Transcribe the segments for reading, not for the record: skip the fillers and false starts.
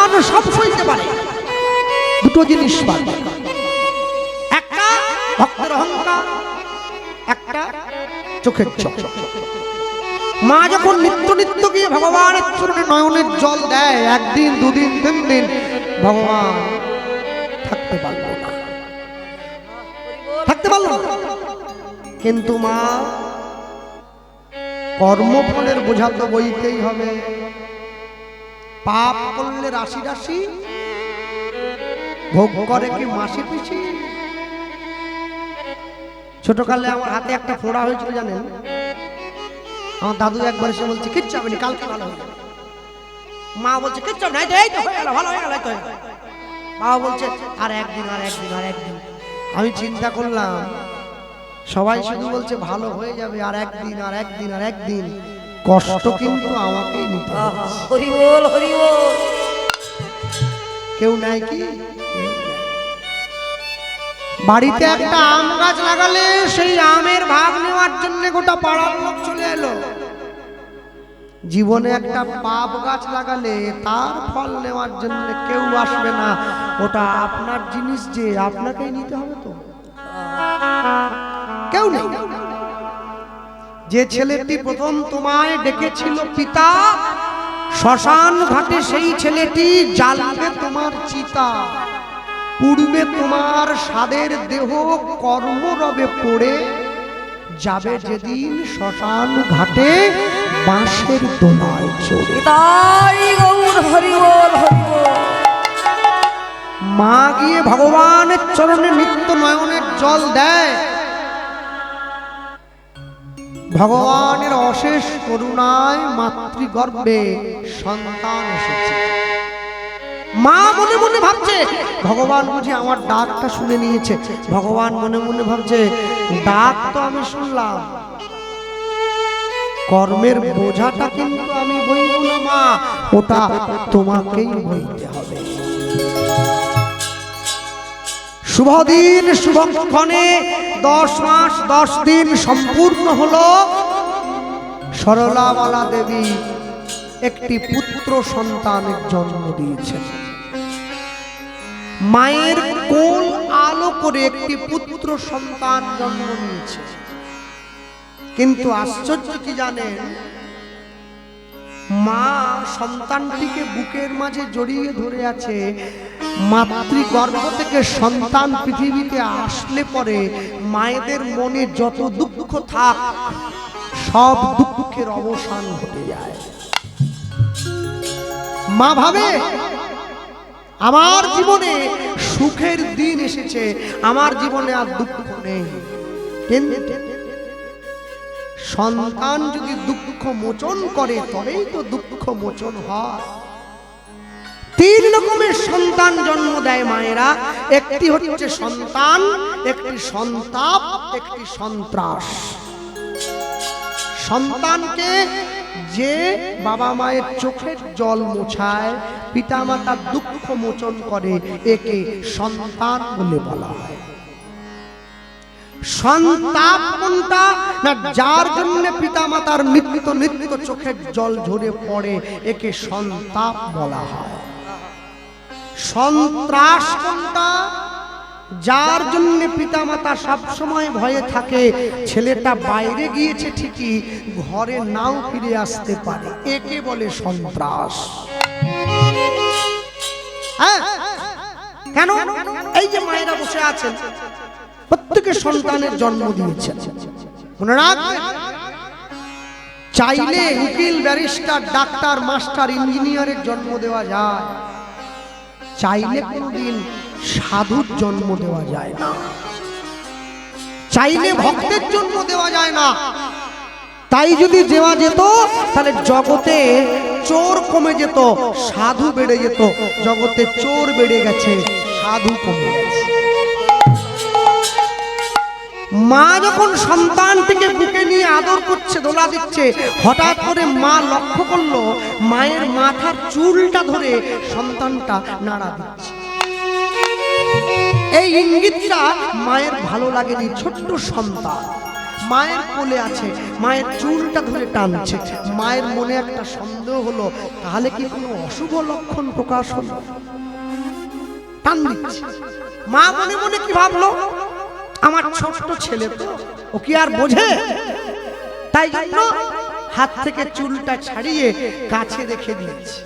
অপমান সব সইতে পারে, দুটো জিনিস পারে, একটা ভক্তের অহংকার, একটা চোখের চোখ। মা যখন নিত্য নিত্য গিয়ে ভগবানের চরণে নয়নের জল দেয়, একদিন দুদিন তিন দিন ভগবান থাকতে পারল না, থাকতে পারল না। কিন্তু মা কর্মফলের বোঝা তো বইতেই হবে। পাপ করলে রাশি রাশি, ভোগ করে কি মাসি পিসি। ছোটকালে আমার হাতে একটা ফোড়া হয়েছিল জানেন, আমার দাদু একবার এসে বলছে কিচ্ছু হবে না, কালকে ভালো হবে। মা বলছে কিচ্ছু হবে না, এই তো হয়ে গেল, ভালো হয়ে গেল। বাবা বলছে আর একদিন আর একদিন আর একদিন। আমি চিন্তা করলাম সবাই শুধু বলছে ভালো হয়ে যাবে, আর একদিন আর একদিন আর একদিন, কষ্ট কিন্তু আমাকেই নিতে হবে। হরি বল হরি বল। কেউ নাই কি? বাড়িতে একটা আম গাছ লাগালে সেই আমের ভাগ নেওয়ার জন্য গোটা পাড়ার লোক চলে এলো। জীবনে একটা পাপ গাছ লাগালে তার ফল নেওয়ার জন্য কেউ আসবে না। ওটা আপনার জিনিস, যে আপনাকেই নিতে হবে, তো কেউ নেই। যে ছেলেটি প্রথম তোমায় ডেকেছিল পিতা, শ্মশান ঘাটে সেই ছেলেটি জ্বালাবে তোমার চিতা। পূর্বে তোমার সাদের দেহ কর্মরবে পড়ে যাবে যেদিন শ্মশান ঘাটে বাঁশের দোলায় চড়ে। তাই গৌর হরি বল হরি বল। মা গিয়ে ভগবানের চরণে নিত্য নয়নের জল দেয়। ভগবানের অশেষ করুণায় মাতৃগর্ভে সন্তান এসেছে। মা মনে মনে ভাবছে ভগবান বুঝি আমার ডাকটা শুনে নিয়েছে। ভগবান মনে মনে ভাবছে ডাক তো আমি শুনলাম, কর্মের বোঝাটা কিন্তু আমি বইব না মা, ওটা তোমাকেই বইতে হবে। শুভ দিন শুভক্ষণে 10 মাস 10 দিন সম্পূর্ণ হলো। সরলাবালা দেবী একটি পুত্র সন্তানের জন্ম দিয়েছেন। মায়ের কোল আলো করে একটি পুত্র সন্তান জন্ম নিয়েছে। কিন্তু আশ্চর্য কি জানেন, মা সন্তানটিকে বুকের মাঝে জড়িয়ে ধরে আছে। মাতৃগর্ভ থেকে সন্তান পৃথিবীতে আসলে পরে মায়েদের মনে যত দুঃখ থাক সব দুঃখের অবসান ঘটে যায়। মা ভাবে আমার জীবনে সুখের দিন এসেছে, আমার জীবনে আর দুঃখ নেই। কিন্তু সন্তান যদি দুঃখ মোচন করে তবেই তো দুঃখ মোচন হয়। 3 রকমের সন্তান জন্ম দেয় মায়েরা। একটি হচ্ছে সন্তান, একটি সন্তাপ, একটি সন্ত্রাস। সন্তানকে যে বাবা মায়ের চোখের জল মোছায়, পিতামাতার দুঃখ মোচন করে, একে সন্তান বলে বলা হয়। সন্তাপ কোনটা না, যার জন্য পিতামাতার নিত্য নিত্য চোখের জল ঝরে পড়ে, একে সন্তাপ বলা হয়। সন্ত্রাস কোনটা, যার জন্য পিতামাতা সব সময় ভয়ে থাকে, ছেলেটা বাইরে গিয়েছে ঠিকই, ঘরে নাও ফিরে আসতে পারে, একে বলে সন্ত্রাস। হ্যাঁ, কেন? এই যে মায়েরা বসে আছেন, প্রত্যেকে সন্তানের জন্ম দিয়েছেন। মনে রাখবেন, চাইলে উকিল, ব্যারিস্টার, ডাক্তার, মাস্টার, ইঞ্জিনিয়ারের জন্ম দেওয়া যায়, চাইলে কোনদিন সাধুর জন্ম দেওয়া যায় না, চাইলে ভক্তের জন্ম দেওয়া যায় না। তাই যদি দেওয়া যেত তাহলে জগতে চোর কমে যেত, সাধু বেড়ে যেত। জগতে চোর বেড়ে গেছে, সাধু কমে গেছে। মা যখন সন্তানটিকে বুকে নিয়ে আদর করছে, দোলা দিচ্ছে, হঠাৎ করে মা লক্ষ্য করলো মায়ের মাথার চুলটা ধরে সন্তানটা নাড়া দিচ্ছে। এই ইঙ্গিতটা মায়ের ভালো লাগেনি। ছোট্ট সন্তান মায়ের কোলে আছে, মায়ের চুলটা ধরে টানছে। মায়ের মনে একটা সন্দেহ হলো, তাহলে কি কোনো অশুভ লক্ষণ প্রকাশ হলো? টান দিচ্ছে। মা মনে মনে কি ভাবলো, আমার ছোট্ট ছেলে তো, ও কি আর বোঝে? তাই জন্য হাত থেকে চুলটা ছাড়িয়ে কাছে রেখে দিয়েছে।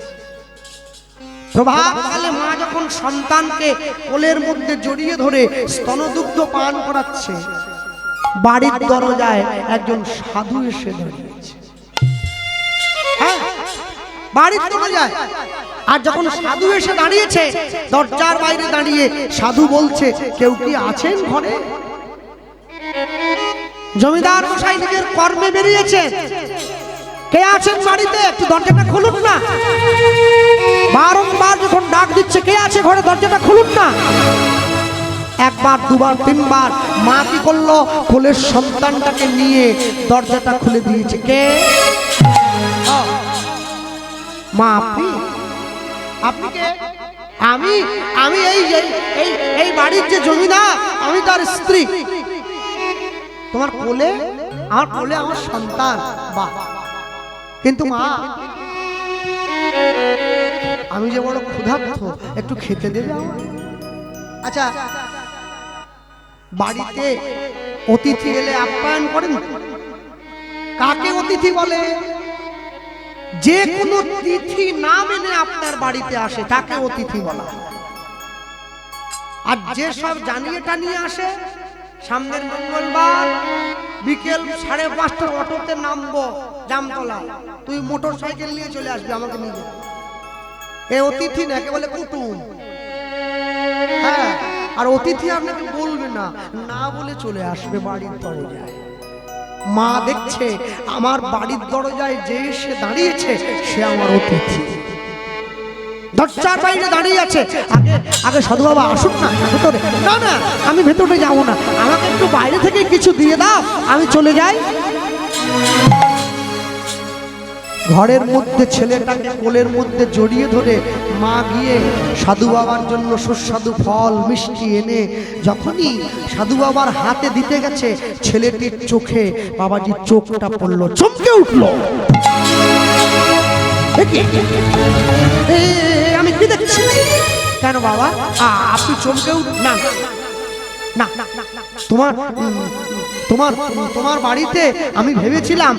প্রভাতকালে মা যখন সন্তানকে কোলের মধ্যে জড়িয়ে ধরে স্তনদুগ্ধ পান করাচ্ছে, বাড়ির দরজায় একজন সাধু এসে দাঁড়িয়েছে। হ্যাঁ, বাড়ির দরজায়। আর যখন সাধু এসে দাঁড়িয়েছে, দরজার বাইরে দাঁড়িয়ে সাধু বলছে, কেউ কি আছেন ঘরে? জমিদার মশাই নিজের কর্মে বেরিয়েছে, কে আছেন বাড়িতে? একটু দরজাটা খুলুন না। বারংবার যখন ডাক দিচ্ছে, কে আছে ঘরে, দরজাটা খুলুন না। একবার, দুবার, তিনবার মা কি করলো, কোলের সন্তানটাকে নিয়ে দরজাটা খুলে দিয়েছে। কে? মা, আপনি? আপনি কে? আমি আমি এই এই এই বাড়ির যে জমিদার, আমি তার স্ত্রী। তোমার কোলে? আমার কোলে আমার সন্তান। বাহ! কিন্তু মা, আমি যে বড় ক্ষুধার্ত, একটু খেতে দেবে আমার? আচ্ছা, বাড়িতে অতিথি এলে আপ্যায়ন করেন? কাকে অতিথি বলে? যে কোনো তিথি না মেনে আপনার বাড়িতে আসে তাকে অতিথি বলা। আর যে সব জানিয়ে টানিয়ে আসে, সামনের মঙ্গলবার বিকেল 5:30 অটোতে নামবো জামতলা, তুই মোটর সাইকেল নিয়ে চলে আসবি আমাকে নিয়ে, এ অতিথি না, একে বলে কুটুম। হ্যাঁ, আর অতিথি আপনাকে বলবে না, না বলে চলে আসবে বাড়ির দরজায়। মা দেখছে আমার বাড়ির দরজায় যে এসে দাঁড়িয়েছে সে আমার অতিথি। দরজার বাইরে দাঁড়িয়ে আছে। আগে আগে সাধু বাবা আসুন না ভেতরে। না না, আমি ভেতরে যাবো না, আমাকে একটু বাইরে থেকে কিছু দিয়ে দাও, আমি চলে যাই। ঘরের মধ্যে ছেলেটাকে কোলের মধ্যে জড়িয়ে ধরে মা গিয়ে সাধু বাবার জন্য সুস্বাদু ফল মিষ্টি এনে যখনই সাধু বাবার হাতে দিতে গেছে, ছেলেটির চোখে বাবাজির চোখটা পড়লো, চমকে উঠলো। আমি কি দেখছি? কেন বাবা আপনি চমকে উঠ? না না না, তোমার তোমার তোমার বাড়িতে আমি ভেবেছিলাম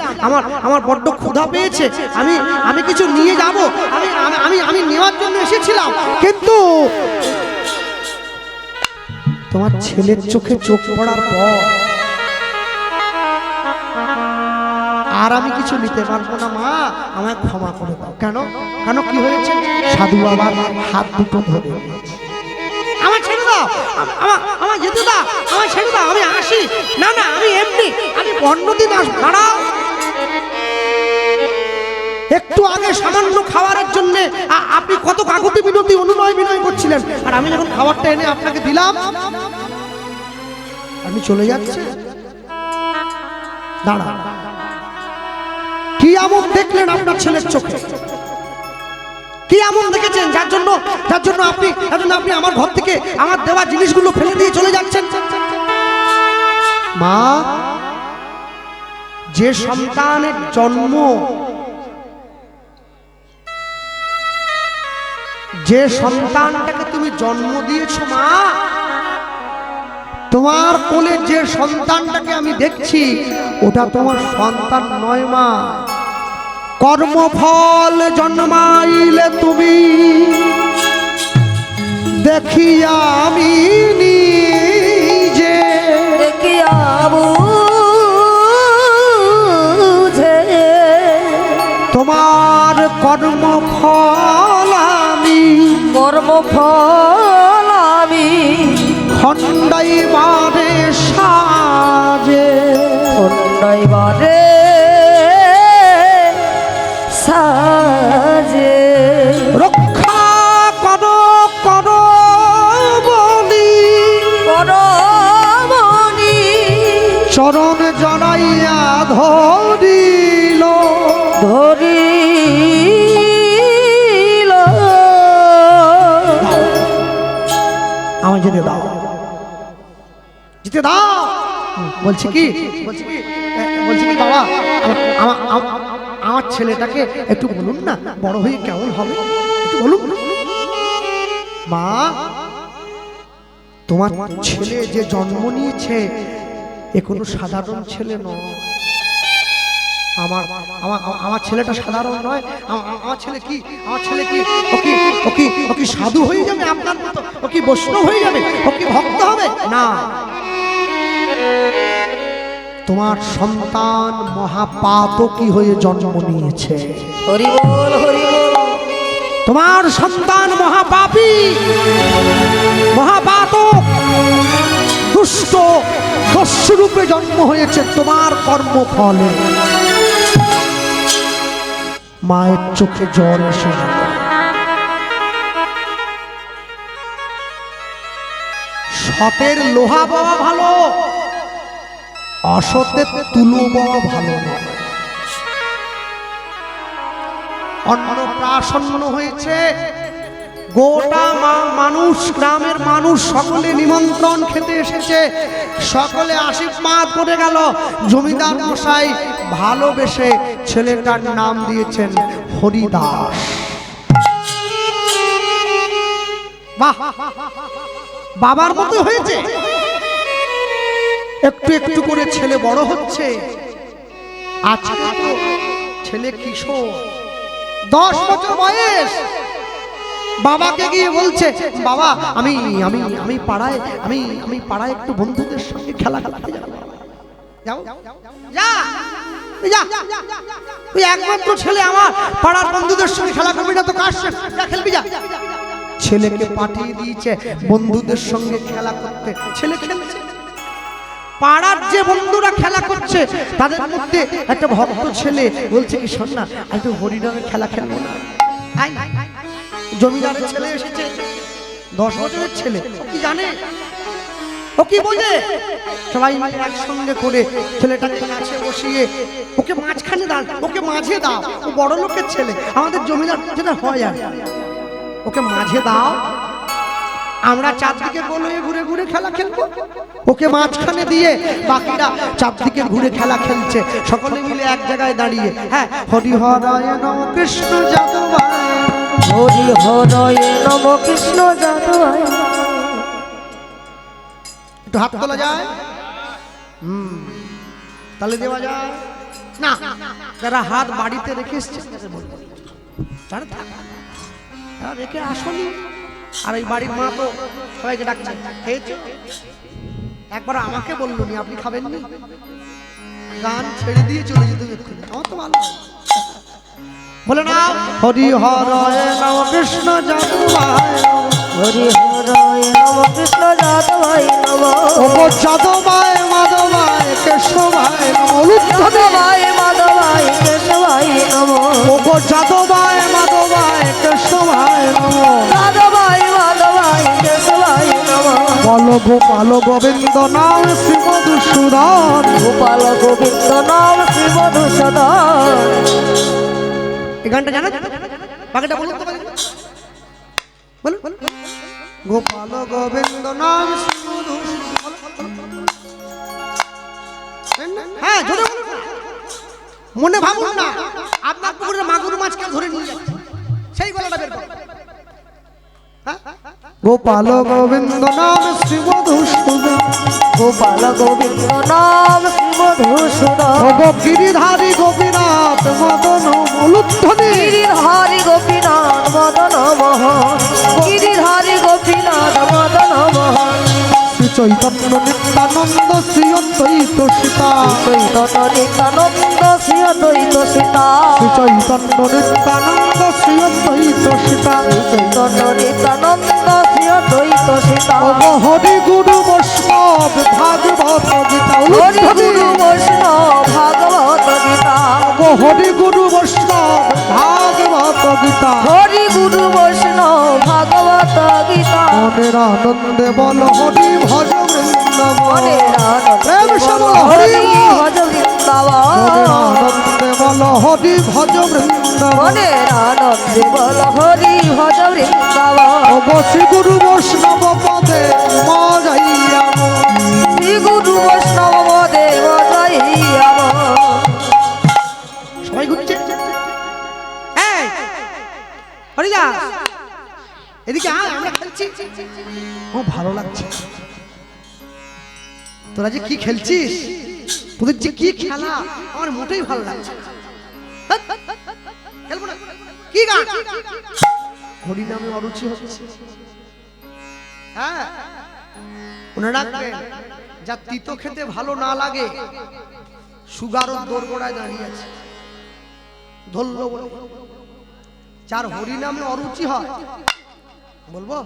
আমার বড্ড ক্ষুধা পেয়েছে, আমি কিছু নিয়ে যাব, আমি নেওয়ার জন্য এসেছিলাম, কিন্তু তোমার ছেলের চোখে চোখ পড়ার পর আর আমি কিছু নিতে পারবো না। মা, আমায় ক্ষমা করে দাও। কেন? কেন কি হয়েছে? সাধু বাবার হাত দুটো ধরে, আমার ছেড়ে দাও, আমার যেতে দাও, আমার ছেড়ে দাও, আমি আসি। না না, আমি এমনি, আমি অন্যদিন আসবো। দাঁড়াও, একটু আগে সামান্য খাবারের জন্য আপনি কত কাকুতি বিনতি অনুনয় বিনয় করছিলেন, আর আমি যখন খাবারটা এনে আপনাকে দিলাম আপনি চলে যাচ্ছেন। দাঁড়া, কি এমন দেখলেন আপনার ছেলের চোখে? কি এমন দেখেছেন যার জন্য আপনি আমার ঘর থেকে আমার দেওয়া জিনিসগুলো ফেলে দিয়ে চলে যাচ্ছেন? মা, যে সন্তানের জন্ম, যে সন্তানটাকে তুমি জন্ম দিয়েছো মা, তোমার কোলে যে সন্তানটাকে আমি দেখছি ওটা তোমার সন্তান নয় মা। কর্মফল জন্মাইলে তুমি দেখিয়া আমি নিজে, দেখিয়া বুঝে তোমার কর্মফল আমি, কর্মফল আমি খণ্ডাইবারে সাজে, খণ্ডাইবারে সাজে রক্ষা করো করো বলি, করো বলি চরণ জড়াইয়া ধরিল, ধরিল। আমায় যেতে দাও, যেতে দাও। বলছি কি বলছি কি বলছি কি বাবা আমার ছেলেটাকে একটু বলুন না বড় হয়ে কেমন হবে একটু বলুন। মা তোমার ছেলে যে জন্ম নিয়েছে এ কোনো সাধারণ ছেলে নয়। আমার ছেলেটা সাধারণ নয়। আমার ছেলে কি ও কি সাধু হয়ে যাবে আপনার মতো? ও কি বৈষ্ণব হয়ে যাবে? ও কি ভক্ত হবে? না, তোমার সন্তান মহাপাতকী হয়ে জন্ম নিয়েছে। হরি বল হরি বল। তোমার সন্তান মহাপাপী, মহাপাতক, দুষ্ট, দস্যুরূপে জন্ম হয়েছে তোমার কর্মফলে। মায়ের চোখে জল এসে গেল। সতের লোহা বাবা ভালো, অসতের তুলো বাবা ভালো নয়। অন্নপ্রাশন হয়েছে, গোটা মানুষ, গ্রামের মানুষ সকলে নিমন্ত্রণ খেতে এসেছে, সকলে আশীর্বাদ করে গেল। জমিদার মশাই ভালোবেসে ছেলেটার নাম দিয়েছেন হরিদাস। বাহ, বাবার মতো হয়েছে। একটু একটু করে ছেলে বড় হচ্ছে। আজকে তো ছেলে কিশোর, 10 বছর বয়স। বাবাকে গিয়ে বলছে, বাবা আমি আমি আমি পাড়ায় আমি পাড়ায় একটু বন্ধুদের সঙ্গে খেলা খেলতে যাবো। যাও যা তুই একমাত্র ছেলে, আমার পাড়ার বন্ধুদের সঙ্গে খেলা করবি না তো কার সঙ্গে খেলবি? যা। ছেলেকে পাঠিয়ে দিয়েছে বন্ধুদের সঙ্গে খেলা করতে। ছেলে খেলছে, পাড়ার যে বন্ধুরা খেলা করছে তাদের মধ্যে একটা ভক্ত ছেলে বলছে কি শোন না একটু হরিনামের খেলা খেলবো না? জমিদারের ছেলে এসেছে, 10 বছরের ছেলে, ও কি জানে, ও কি বোঝে? সবাই মিলে একসঙ্গে করে ছেলেটাকে কাছে বসিয়ে ওকে মাঝখানে দাও, ওকে মাঝে দাও। ও বড় লোকের ছেলে, আমাদের জমিদার যেটা হয় আর ওকে মাঝে দাও, আমরা চারদিকে গোল হয়ে ঘুরে ঘুরে খেলা খেলবো। ওকে মাঝখানে দিয়ে বাকিরা চারদিকে ঘুরে খেলা খেলছে, সকলে মিলে এক জায়গায় দাঁড়িয়ে। হ্যাঁ, হরি হরায় নম কৃষ্ণ যাদবায়, হরি হরায় নম কৃষ্ণ যাদবায়। একটু হাত তোলা যায়, তালে দেওয়া যায় না? যারা হাত বাড়িতে রেখে এসছে রেখে আসনি, আর এই বাড়ির মা তো সবাইকে ডাকছে, খেয়েছো? একবার আমাকে বললো নি আপনি খাবেননি, গান ছেড়ে দিয়ে চলে যেতে এক্ষুনি। আমার তো ভালো বলে না, হরি হরায় নম কৃষ্ণ যাদবায়, হরি হরায় নম কৃষ্ণ যাদবায় নম। ওগো যাদবায় মাধবায় কেশবায় নম, যাদবায় মাধবায় কেশবায় নম। ওগো যাদবায় মাধবায় কেশবায় নম, যাদবায় মাধবায় কেশবায় নম। বল গোপাল গোবিন্দ নাম শ্রী মধুসূদন, গোপাল গোবিন্দ নাম শ্রী মধুসূদন। এই গানটা জানেন? বাকিটা বলুন তো, বলুন। গোপাল গোবিন্দ নাম শ্রী মধুসূদন। হ্যাঁ, জোরে বলুন না, মনে ভাবুন না আপনার পুকুরে মাগুর মাছকে ধরে নিয়ে যাচ্ছে, সেই গলাটা বের করুন। গোপাল গোবিন্দ নাম শ্রী মধুসূদন, গোপাল গোবিন্দ নাম শ্রী মধুসূদন। ওগো গিরিধারী গোপীনাথ মদন মূলধ্বনি, গিরিধারী গোপীনাথ মদন মোহন, গিরিধারী গোপীনাথ মদন মোহন। শ্রী চৈতন্য নিত্যানন্দ শ্রী অদ্বৈত সীতা, চৈতন্য নিত্যানন্দ শ্রী অদ্বৈত সীতা, শ্রী চৈতন্য নিত্যানন্দ শ্রী অদ্বৈত সীতা, চৈতন্য নিত্যানন্দ শ্রী অদ্বৈত সীতা। ওগো হরি গুরু বৈষ্ণব ভাগবত গীতা, হরি গুরু বৈষ্ণব ভাগবত গীতা, ওগো হরি গুরু বৈষ্ণব ভাগবত গীতা। হরি গুরু বৈষ্ণব ভাগবত গীতা। মনের আনন্দে বল হরি ভজ বৃন্দাবন, মনের আনন্দে প্রেম সে বল হরি হরি বল। ভজ বৃন্দাবন, মনের আনন্দে বল হরি ভজ বৃন্দাবন, মনের আনন্দে বল হরি ভজ বৃন্দাবন। ওগো শ্রী গুরু বৈষ্ণব পদে মজাইয়া শ্রী গুরু বৈষ্ণব এদিকে আয়, আমরা খেলছি। ও ভালো লাগছে। তোরা যে কি খেলছিস, তোদের যে কি খেলা, আমার মোটেই ভালো লাগছে। খেলবো না। কি গান? হরি নামে অরুচি হচ্ছে। হ্যাঁ, মনে রাখবেন, যা তিতো খেতে ভালো না লাগে, সুগারও দোরগোড়ায় দাঁড়িয়ে আছে। ধরলো বলে যার হরি নামে অরুচি হয়, বলবো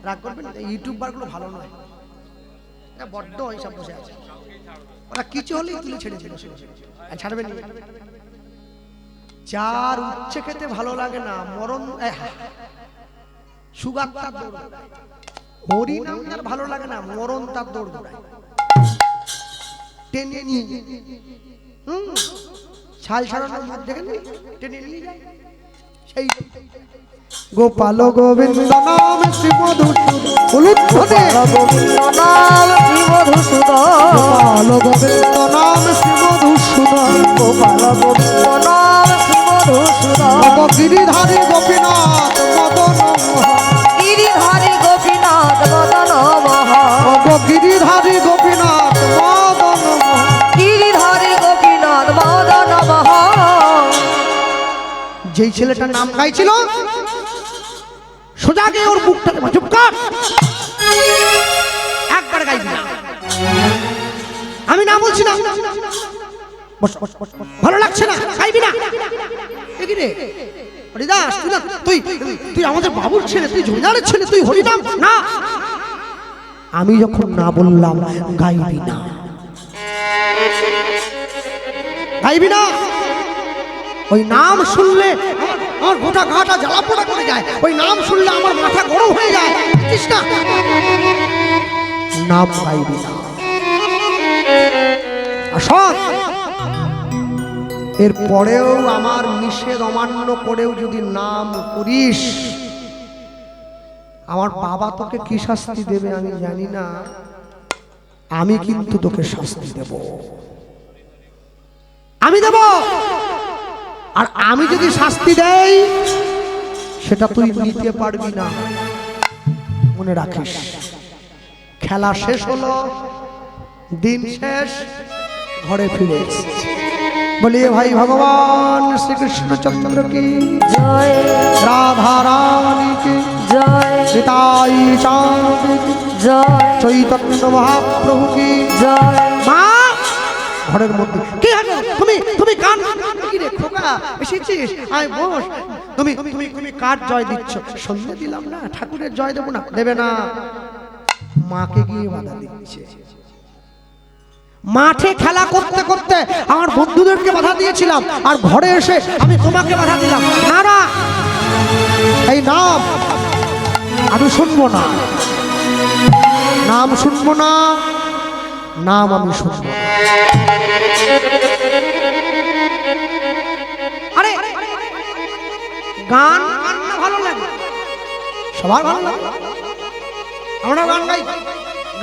রাগ করবেন, ইউটিউবার গুলো ভালো নয়, এটা বড্ড হিসাব বসে আছে। ওরা কিছু হলেই তুলে ছেড়ে ছেড়ে ছাড়বেন। যার উচ্ছে খেতে ভালো লাগে না, মরণ সুগার তার দৌড়, হরি নাম তার ভালো লাগে না, মরণ তার দৌড় দৌড়ায় টেনে নিয়ে। ছাল ছাড়ানোর মধ্যে টেনে নিয়ে যায় সেই। গোপাল গোবিন্দ নাম শ্রী মধুসূদন, গোবিন্দ নাম শ্রী মধুসূদন, গোপাল গোবিন্দ নাম শ্রী মধুসূদন, গোপাল গোবিন্দ নাম শ্রী মধুসূদন। গিরিধারী গোপীনাথ মদন মোহন, গিরিধারী গোপীনাথ মদন মোহন, গিরিধারী গোপীনাথ মদন মোহন, গিরিধারী গোপীনাথ মদন মোহন। যেই ছেলেটার নাম গাইছিল, সোজা গিয়ে ওর মুখটাকে চুপ কর, একবার গাইবি না। আমি না বলছি না, ভালো লাগছে না, গাইবি না। রে হরিদাস, তুই তুই আমাদের বাবুর ছেলে, তুই জমিদারের ছেলে, তুই হরিনাম না। আমি যখন না বললাম গাইবি না, গাইবি না। ওই নাম শুনলে আমার গোটা গাটা জ্বালা পোড়া করে যায়, ওই নাম শুনলে আমার মাথা গরম হয়ে যায়, বুঝিস না? নাম গাইবি না। আসল এর পরেও আমার নিষেধ অমান্য করেও যদি নাম করিস, আমার বাবা তোকে কি শাস্তি দেবে আমি জানি না, আমি কিন্তু তোকে শাস্তি দেব, আমি দেব। আর আমি যদি শাস্তি দেই, সেটা তুই নিতে পারবি না, মনে রাখিস। খেলা শেষ হলো, দিন শেষ, ঘরে ফিরে এসেছি। বলিए भाई भगवान श्री कृष्णचंद्र की जय, राधा रानी की जय, निताई चाँद की जय, चैतन्य महाप्रभु की जय। माँ ঘরের মধ্যে কি হলো? তুমি কান কি রে খোকা, এসেছিস? আয় বস। তুমি তুমি তুমি কার জয় দিচ্ছ? সন্ধ্যা দিলাম না, ঠাকুরের জয় দেব না? দেবে না। মাকে গিয়ে বাধা দিচ্ছে। মাঠে খেলা করতে করতে আমার বন্ধুদেরকে বাধা দিয়েছিলাম, আর ঘরে এসে আমি তোমাকে বাধা দিলাম। না না, এই নাম আমি শুনবো না, নাম শুনবো না, নাম আমি শুনবো না। আরে গান গান ভালো লাগে, সবার ভালো লাগে, আমরা গান গাই,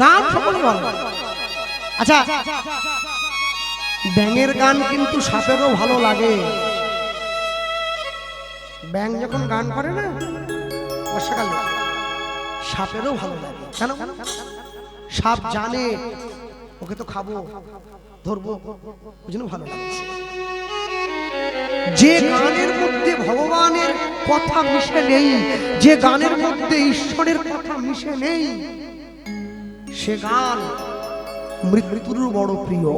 গান সকলে ভালো লাগে। আচ্ছা, ব্যাঙের গান কিন্তু সাপেরও ভালো লাগে। ব্যাঙ যখন গান করে না বর্ষাকালে, সাপেরও ভালো লাগে। কেন? সাপ জানে ওকে তো খাবো, ধরবো, ওই জন্য ভালো লাগছে। যে গানের মধ্যে ভগবানের কথা মিশে নেই, যে গানের মধ্যে ঈশ্বরের কথা মিশে নেই, সে গান মৃত্যুর বড় প্রিয়।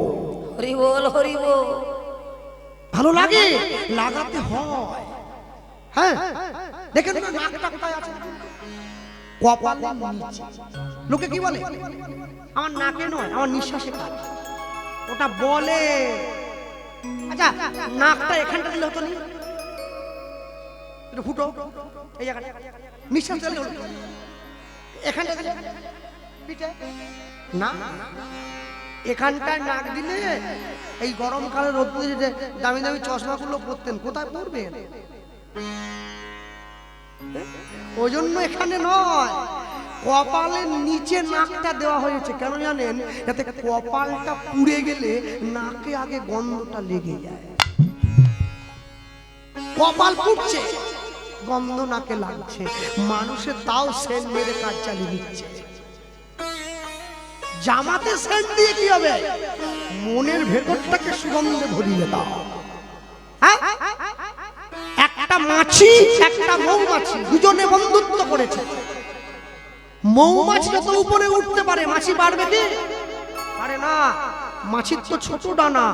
হরি বল, হরি বল। ভালো লাগে, লাগাতে হয়। হ্যাঁ, দেখেন না নাকটা কোথায় আছে? কপালের নিচে। লোকে কি বলে? আমার নাকে নয়, আমার নিঃশ্বাসে কাজ, ওটা বলে। আচ্ছা, নাকটা এখানটা দিলে হতো না? এটা ফুটো, এই জায়গাটা নিঃশ্বাস দিলে হলো, এখানটা দিলে পিঠে না, এখানটায় নাক দিলে এই গরমকালে রোদ্দুরে যে দামি দামি চশমাগুলো পরতেন, কোথায় পরবে? ওই জন্য এখানে নয়, কপালের নিচে নাকটা দেওয়া হয়েছে। কেন জানেন? যাতে কপালটা পুড়ে গেলে নাকে আগে গন্ধটা লেগে যায়। কপাল পুড়ছে, গন্ধ নাকে লাগছে, মানুষের তাও সেন্ট মেরে কাজ চালিয়ে দিচ্ছে। জামাতে সেন্ট দিয়ে কি হবে? মনের ভেতরটাকে সুগন্ধে ভরিয়ে দাও। হ্যাঁ, একটা মাছি একটা মৌমাছি দুজনে বন্ধুত্ব করেছে। মৌমাছিটা তো উপরে উঠতে পারে, মাছি পারবে কি? পারে না। মাছির তো ছোট ডানা,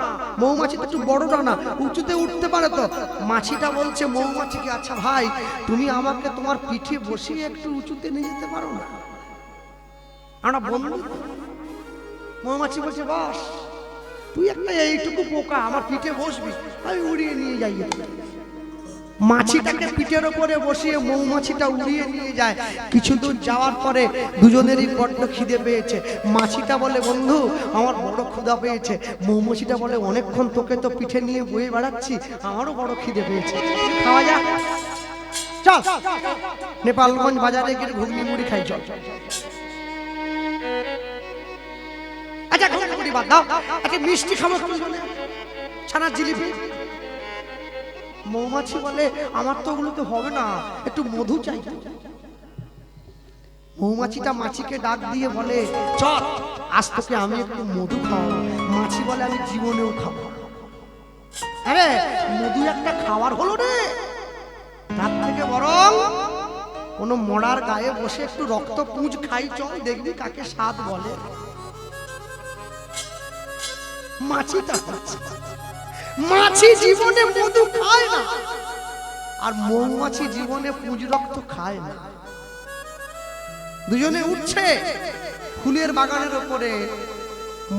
মৌমাছি তো একটু বড় ডানা, উঁচুতে উঠতে পারে। তো মাছিটা বলছে মৌমাছিকে, আচ্ছা ভাই তুমি আমাকে তোমার পিঠে বসিয়ে একটু উঁচুতে নিয়ে যেতে পারো না? আমরা বন্ধু। মৌমাছি বলছে বস, তুই একটা এইটুকু পোকা আমার পিঠে বসবি, আমি উড়িয়ে নিয়ে যাই। মাছিটাকে পিঠের ওপরে বসিয়ে মৌমাছিটা উড়িয়ে নিয়ে যায়। কিছু দূর যাওয়ার পরে দুজনেরই বড্ড খিদে পেয়েছে। মাছিটা বলে বন্ধু আমার বড় ক্ষুধা পেয়েছে। মৌমাছিটা বলে অনেকক্ষণ তোকে তো পিঠে নিয়ে বয়ে বেড়াচ্ছি, আমারও বড় খিদে পেয়েছে, খাওয়া যাক। চল নেপালগঞ্জ বাজারে গিয়ে ঘুগনি মুড়ি খাই, চল। আচ্ছা ঘুগনি মুড়ি বাদ দাও, একটা মিষ্টি খাবো, ছানার জিলিপি। মৌমাছি বলে আমার তো ওগুলোতে হবে না, একটু মধু চাই। মৌমাছিটা মাছিকে ডাক দিয়ে বলে চল আজ তোকে আমি একটু মধু খাওয়াবো। মাছি বলে আমি জীবনেও খাবো। আরে মধু একটা খাবার হলো রে, তার থেকে বরং কোনো মরার গায়ে বসে একটু রক্ত পুঁজ খাই, চল দেখবি কাকে স্বাদ বলে। মাছিটা মাছি জীবনে মধু খায় না, আর মৌমাছি জীবনে পুঁজ রক্ত খায় না। দুজনে উঠছে ফুলের বাগানের উপরে।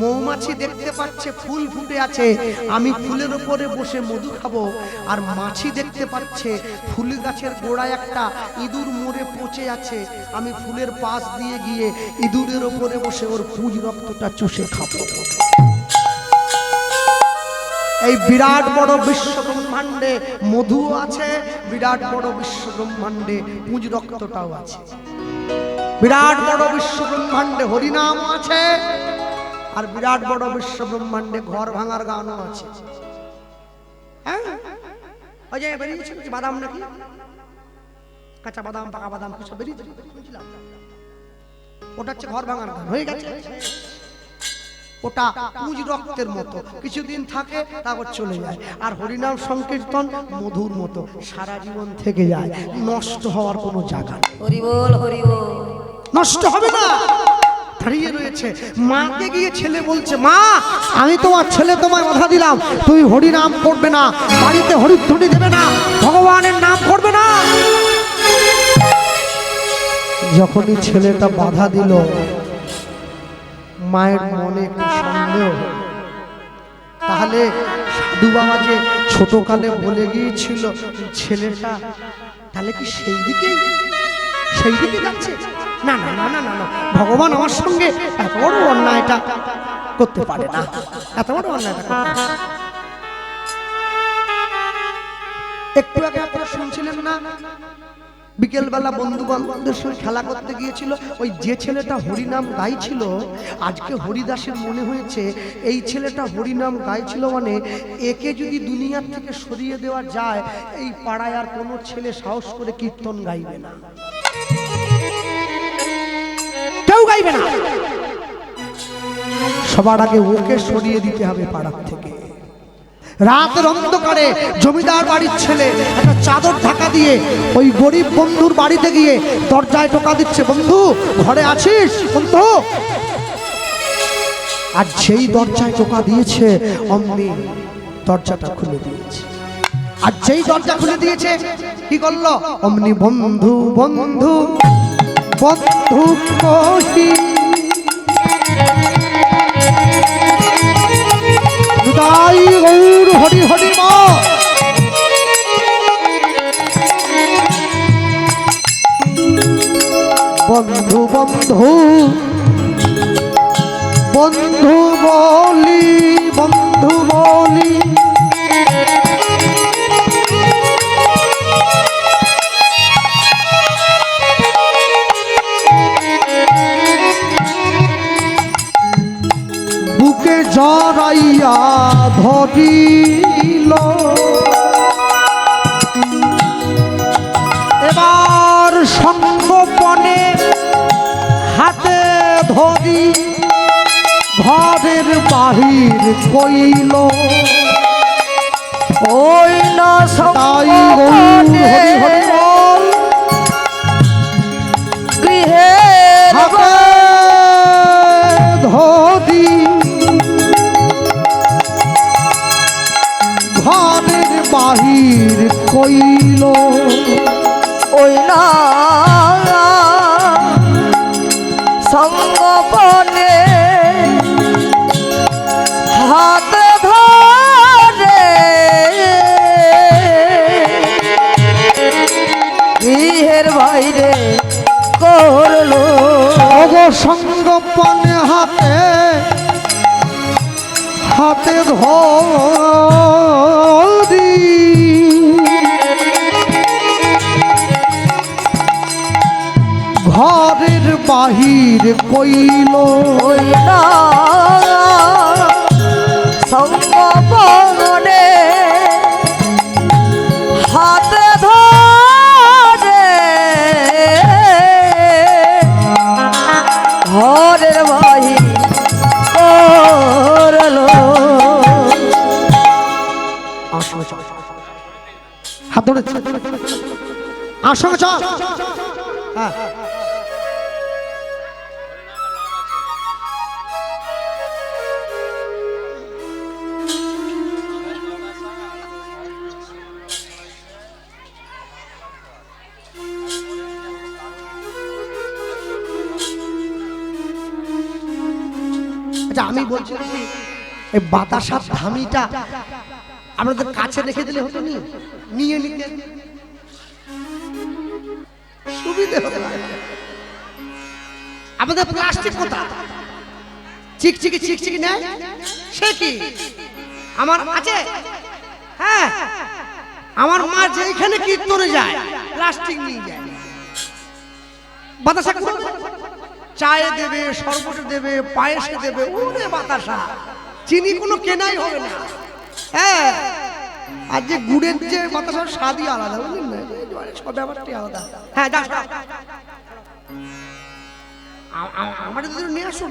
মৌমাছি দেখতে পাচ্ছে ফুল ফুটে আছে, আমি ফুলের উপরে বসে মধু খাবো। আর মাছি দেখতে পাচ্ছে ফুল গাছের গোড়ায় একটা ইঁদুর মরে পচে আছে, আমি ফুলের পাশ দিয়ে গিয়ে ইঁদুরের উপরে বসে ওর পুঁজ রক্তটা চুষে খাবো। এই বিরাট বড় বিশ্ব ব্রহ্মাণ্ডে মধু আছে, বিরাট বড় বিশ্ব ব্রহ্মাণ্ডে পুঁজ রক্তটাও আছে। বিরাট বড় বিশ্ব ব্রহ্মাণ্ডে হরিনাম আছে, আর বিরাট বড় বিশ্ব ব্রহ্মাণ্ডে ঘর ভাঙার গানও আছে। হ্যাঁ ওই যে বেরিয়েছে বাদাম নাকি, কাঁচা বাদাম পাকা বাদাম কিছু বেরিয়েছে, ওটা হচ্ছে ঘর ভাঙার গান হয়ে গেছে। ওটা পুঁজ রক্তের মতো, কিছুদিন থাকে তারপর চলে যায়। আর হরিনাম সংকীর্তন মধুর মতো, সারা জীবন থেকে যায়, নষ্ট হওয়ার কোনো জায়গা নেই। হরি বল হরি বল, নষ্ট হবে না, দাঁড়িয়ে রয়েছে। মাকে গিয়ে ছেলে বলছে মা আমি তোমার ছেলে, তোমায় কথা দিলাম তুমি হরিনাম করবে না, বাড়িতে হরিধ্বনি দেবে না, ভগবানের নাম করবে না। যখনই ছেলেটা বাধা দিল মায়ের মনে একটু সন্দেহ, তাহলে সাধু বাবা যে ছোটকালে বলে গিয়েছিল ছেলেটা তাহলে কি সেই দিকে যাচ্ছে? না না না না না না, ভগবান আমার সঙ্গে এত বড় অন্যায়টা করতে পারে না, এত বড় অন্যায়টা করতে পারে না। একটু আগে আপনারা শুনছিলেন না, বিকেলবেলা বন্ধু বান্ধবদের সঙ্গে খেলা করতে গিয়েছিল, ওই যে ছেলেটা হরিনাম গাইছিল, আজকে হরিদাসের মনে হয়েছে এই ছেলেটা হরিনাম গাইছিল মানে একে যদি দুনিয়ার থেকে সরিয়ে দেওয়া যায়, এই পাড়ায় আর কোনো ছেলে সাহস করে কীর্তন গাইবে না, কেউ গাইবে না। সবার আগে ওকে সরিয়ে দিতে হবে পাড়ার থেকে। রাতের অন্ধকারে জমিদার বাড়ির ছেলে একটা চাদর ঢাকা দিয়ে ওই গরিব বন্ধুর বাড়িতে গিয়ে দরজায় টোকা দিচ্ছে, বন্ধু ঘরে আছিস বন্ধু? আর সেই দরজায় টোকা দিয়েছে অমনি দরজাটা খুলে দিয়েছে। আর যেই দরজা খুলে দিয়েছে কি করলো, অমনি বন্ধু বন্ধু বন্ধু কহি জয় গৌর হরি হরি মা। বন্ধু বন্ধু বন্ধু বলি বন্ধু বলি, বুকে জড়াইয়া ধরিল এবার সঙ্গোপনে হাতে ধরি ঘরের বাহির কইল ওই না তাই গৌর হরি হরি বল গৃহের হাতে ধরি ঘরের বাহির কইল ওই না সঙ্গপনে হাত ধরে গৃহের বাইরে করলো সঙ্গোপনে হাতে হাতে ধরি ঘরের বাহির কইল ওই না সঙ্গপনে হাত ধরে ঘরের বাহির করলো হাত ধরে আসো চল হ্যাঁ আচ্ছা আমি বলছি কি এই বাতাসার ধামিটা আপনাদের কাছে রেখে দিলে হতো নি নিয়ে নিতে সুবিধে হতো আমাদের প্লাস্টিক কোথা চিকচিকি চিকচিকি নেয় সে কি আমার আছে হ্যাঁ আমার মা যেখানে কীর্তনে যায় প্লাস্টিক নিয়ে যায় বাতাসা চায়ে দেবে শরবতে দেবে পায়েসে দেবে ওরে বাতাসা চিনি কোনো কেনাই হবে না হ্যাঁ আর যে গুড়ের যে বাতাসার স্বাদই আলাদা বুঝলেন না সব ব্যাপারটাই আলাদা হ্যাঁ যা আমার যদি নিয়ে আসুন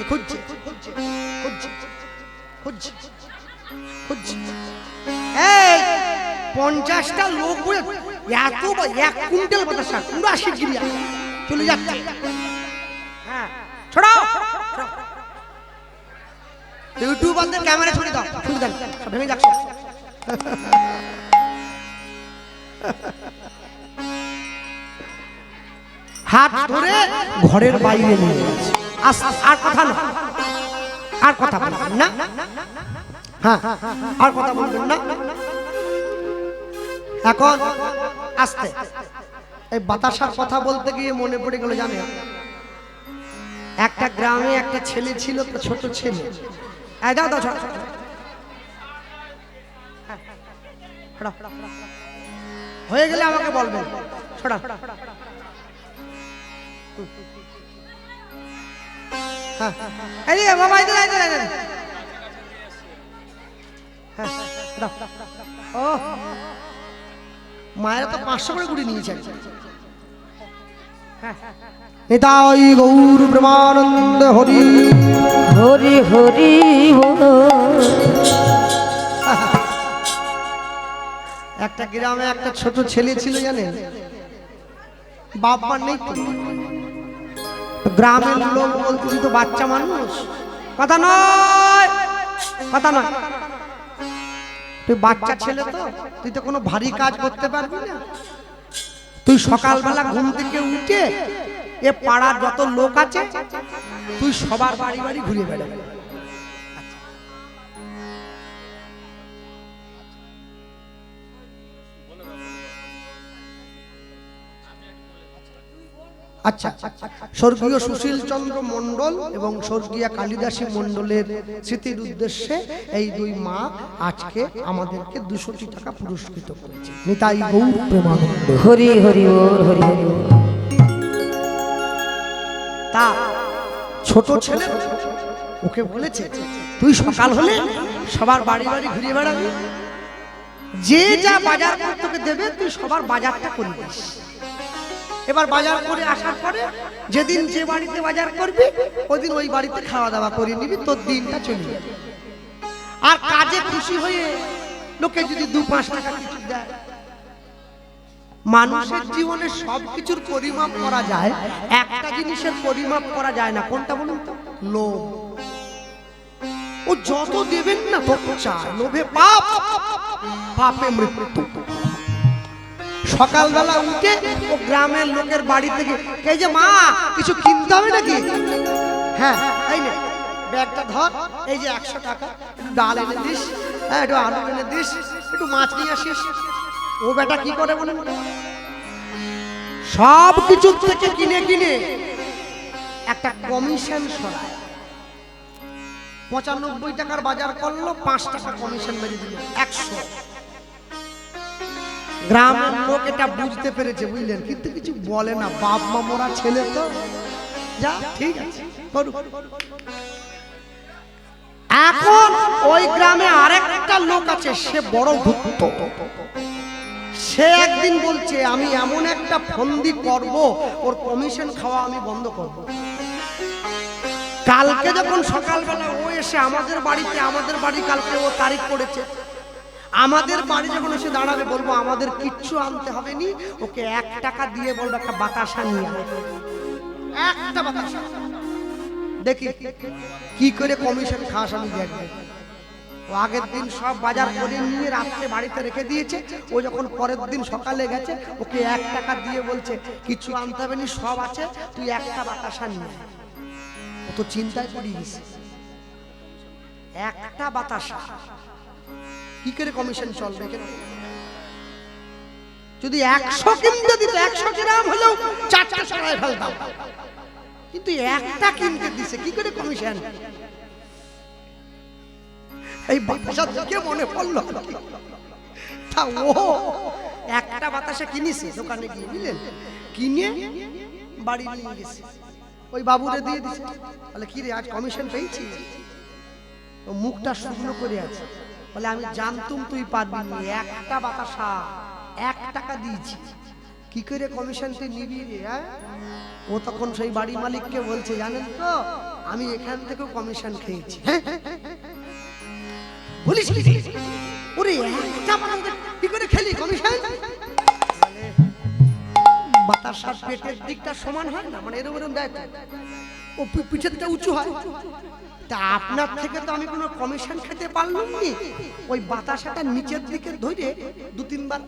খুঁজছে খুঁজছে খুঁজছে খুঁজছে এই 50টা লোক বলে এত 1 কুইন্টাল বাতাসা 80 গিরি চলে যাচ্ছে হ্যাঁ ছড়াও ইউটিউবারদের ক্যামেরা ছড়িয়ে দাও ছড়িয়ে দেন সব ভেঙে যাচ্ছে হাত ধরে ঘরের বাইরে নিয়ে যাচ্ছে আর কথা না আর কথা বলবেন না হ্যাঁ আর কথা বলবেন না এখন আস্তে এই বাতাসার কথা বলতে গিয়ে মনে পড়ে গেল জানেন একটা গ্রামে একটা ছেলে ছিল তো ছোট ছেলে এই দাও দাও হয়ে গেলে আমাকে বলবেন ছড়া হ্যাঁ এদিকে বাবা ইধর ইধর ইধর হ্যাঁ দাও ও মায়েরা তো 500 করে গুড়ি নিয়েছে নিতাই গৌর ব্রহ্মানন্দ হরি হরি হরি বল একটা গ্রামে একটা ছোট ছেলে ছিল জানেন বাপ মা নেই তো গ্রামের লোক বলতে তুই তো বাচ্চা মানুষ কথা নয় কথা নয় তুই বাচ্চা ছেলে তো তুই তো কোনো ভারী কাজ করতে পারবি না তুই সকালবেলা ঘুম থেকে উঠে এ পাড়ার যত লোক আছে তুই সবার বাড়ি বাড়ি ঘুরে বেড়াবি আচ্ছা স্বর্গীয় সুশীল চন্দ্র মণ্ডল এবং স্বর্গীয় কালিদাসী মণ্ডলের স্মৃতির উদ্দেশ্যে এই দুই মা আজকে আমাদেরকে 200 টাকা পুরস্কৃত করেছে নিতাই গৌর প্রেমানন্দ হরি হরি বল হরি হরি বল তা ছোট ছেলে ওকে বলেছে তুই সকাল হলে সবার বাড়ি বাড়ি ঘুরে বেড়াবি, যে যা বাজার করে তোকে দেবে তুই সবার বাজারটা করে দিস। এবার বাজার করে আসার পরে যেদিন যে বাড়িতে বাজার করবি ওইদিন ওই বাড়িতে খাওয়া দাওয়া করে নিবি, তোর দিনটা চলে যাবে। আর কাজে খুশি হয়ে লোকে যদি 2-5 টাকা কিছু দেয়। মানুষের জীবনে সবকিছুর পরিমাপ করা যায়, একটা জিনিসের পরিমাপ করা যায় না। কোনটা বলুন তো? লোভ। ও যত দেবেন না তত চায়, লোভে পাপ, পাপে মৃত্যু। সকালবেলা উঠে ও গ্রামের লোকের বাড়ি থেকে, এই যে মা কিছু কিনতে হবে নাকি? হ্যাঁ এই নে ব্যাগটা ধর, এই যে 100 টাকা, একটু ডাল এনে দিস, হ্যাঁ একটু আলু এনে দিস, একটু মাছ নিয়ে আসিস। ও বেটা কি করে বলুন? সব কিছু থেকে কিনে কিনে একটা কমিশন সরায়। 95 টাকার বাজার করলো, 5 টাকা কমিশন মেরে দিল, 100। গ্রামের লোক এটা বুঝতে পেরেছে, বুঝলেন, কিন্তু কিছু বলে না। বাপ মা মোরা ছেলে তো, যা ঠিক আছে করুক। এখন ওই গ্রামে আরেকটা লোক আছে, সে বড় ধূর্ত। সে একদিন বলছে আমি এমন একটা ফন্দি করব, ওর কমিশন খাওয়া আমি বন্ধ করব। কালকে যখন সকালবেলা ও এসে আমাদের বাড়ি কালকে ও তারিখ করেছে, আমাদের বাড়ি যখন এসে দাঁড়াবে বলবো আমাদের কিচ্ছু আনতে হবে নি, ওকে 1 টাকা দিয়ে বলবো একটা বাতাসা নিয়ে আয়, একটা বাতাসা। দেখি কি করে কমিশন খাস আমি দেখবো। ও আগের দিন সব বাজার করে নিয়ে রাত্রে বাড়িতে রেখে দিয়েছে। ও যখন পরের দিন সকালে গেছে, ওকে 1 টাকা দিয়ে বলছে কিছু আনতে হবে নি, সব আছে, তুই একটা বাতাসা নিয়ে। ও তো চিন্তায় পড়ে গেছে, একটা বাতাসা কি করে কমিশন চলবে? যদি 100 কিনতে দিত, 100 গ্রাম হলেও 4টা সরাই ফেলতাম, কিন্তু একটা কিনতে দিছে, কি করে কমিশন? এই বাতাসা দেখে মনে পড়লো, তা ও একটা বাতাসা কিনেছে দোকানে গিয়ে, বুঝলেন, কিনে বাড়ি নিয়ে গেছে, ওই বাবুরে দিয়ে দিছে। বলে কি রে আজ কমিশন পেয়েছি? ও মুখটা শুকনো করে আছে, বলে আমি জানতুম তুই পারবি না, একটা বাতাসা 1 টাকা দিয়েছি, কি করে কমিশন তুই নিবি রে? ও তখন সেই বাড়ি মালিককে বলছে জানেন তো আমি এখান থেকেও কমিশন খেয়েছি। বলিস কি? ওরে একটা বাতাসা কি করে খেলি কমিশন? বাতাসার পেটের দিকটা সমান হয় না, মানে এরকম এরকম দেয়, ও পিঠের দিকটা উঁচু হয়। তা আপনার থেকে তো আমি কোনো কমিশন খেতে পারলাম না, ওই বাতাসাটা নিচের দিকে ধরে 2-3 বার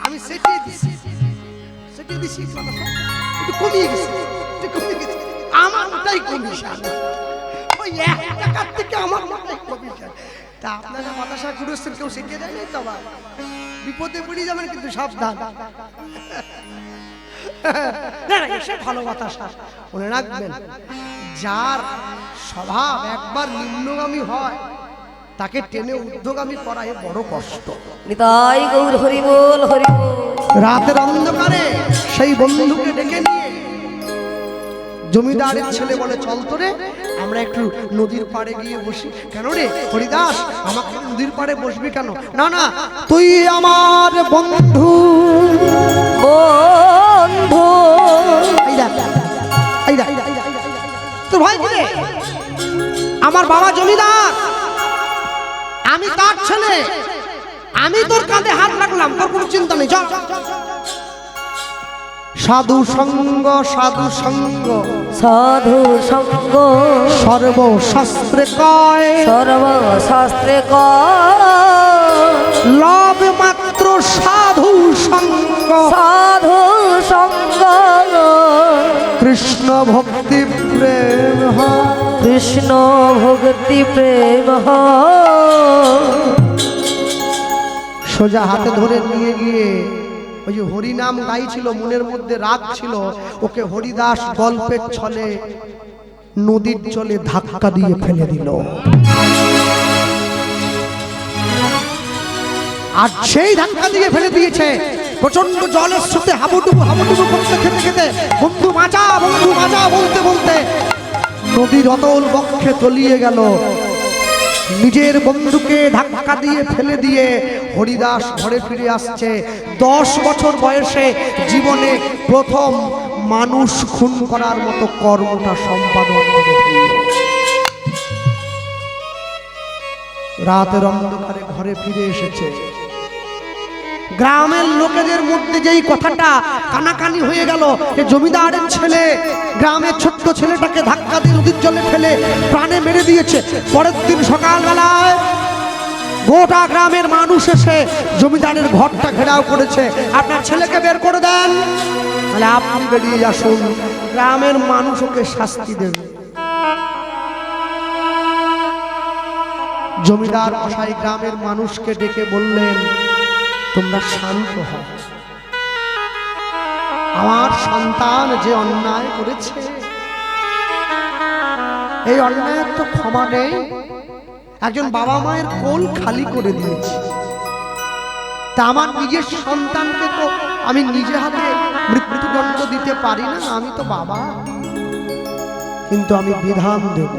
আমি সেটিয়ে দিছি, একটু কমিয়ে গেছে, আমার ওটাই কমিশন, ওই 1 টাকার থেকে আমার ওটাই কমিশন। তা আপনারা বাতাসা ঘুরেছেন, কেউ শিখে যায় নাই তো, আবার বিপদে পড়ে যাবেন, কিন্তু সাবধান। না না, এসে ভালো বাতাসা মনে রাখবেন, যার স্বভাব একবার নিম্নগামী হয় তাকে টেনে ঊর্ধ্বগামী করা এ বড় কষ্ট। নিতাই গৌর হরি বল, হরি বল। রাতের অন্ধকারে সেই বন্ধুকে ডেকে নিয়ে জমিদারের ছেলে বলে চল তোরে আমরা একটু নদীর পাড়ে গিয়ে বসি। কেন রে হরিদাস, আমাকে নদীর পাড়ে বসবি কেন? না না, তুই আমার বন্ধু। বন্ধু তোর ভাই কি রে? আমার বাবা জমিদার, আমি তার ছেলে, আমি তোর কাঁধে হাত রাখলাম, তোর কোনো চিন্তা নেই, চল। সাধু সঙ্গ, সাধু সঙ্গ, সাধু সঙ্গ সর্বশাস্ত্রে কয়, সর্বশাস্ত্রে কয়, লব মাত্র সাধু সঙ্গ, সাধু সঙ্গ কৃষ্ণ ভক্তি প্রেম হয়, কৃষ্ণ ভক্তি প্রেম সোজা হাতে ধরে নিয়ে গিয়ে ওই যে হরিনাম গাইছিল, মনের মধ্যে রাগ ছিল, ওকে হরিদাস গল্পের ছলে নদীর জলে ধাক্কা দিয়ে ফেলে দিল। আর সেই ধাক্কা দিয়ে ফেলে দিয়েছে, প্রচন্ড জলের সাথে হাবুডুবু হাবুডুবু করতে, খেতে খেতে বন্ধু বাঁচা বলতে বলতে নদীর অতল বক্ষে তলিয়ে গেল। নিজের বন্ধুকে ধাক্কা দিয়ে ফেলে দিয়ে হরিদাস ঘরে ফিরে আসছে। 10 বছর বয়সে জীবনে প্রথম মানুষ খুন করার মতো কর্মটা সম্পাদন করে ফেলল। রাতের অন্ধকারে ঘরে ফিরে এসেছে। গ্রামের লোকেদের মধ্যে যেই কথাটা কানাকানি হয়ে গেল, যে জমিদারের ছেলে গ্রামের ছোট্ট ছেলেটাকে ধাক্কা দিয়ে নদীর জলে ফেলে প্রাণে মেরে দিয়েছে। পরের দিন সকালবেলায় গোটা গ্রামের মানুষ এসে জমিদারের ঘরটা ঘেরাও করেছে। আপনার ছেলেকে বের করে দেন, তাহলে আপনি বেরিয়ে আসুন, গ্রামের মানুষ ওকে শাস্তি দেবে। জমিদার মশাই গ্রামের মানুষকে ডেকে বললেন, তোমরা শান্ত হও, আমার সন্তান যে অন্যায় করেছে এই অন্যায়ের তো ক্ষমা নেই। একজন বাবা মায়ের কোল খালি করে দিয়েছে, তা আমার নিজের সন্তানকে তো আমি নিজে হাতে মৃত্যুদণ্ড দিতে পারি না, আমি তো বাবা, কিন্তু আমি বিধান দেব,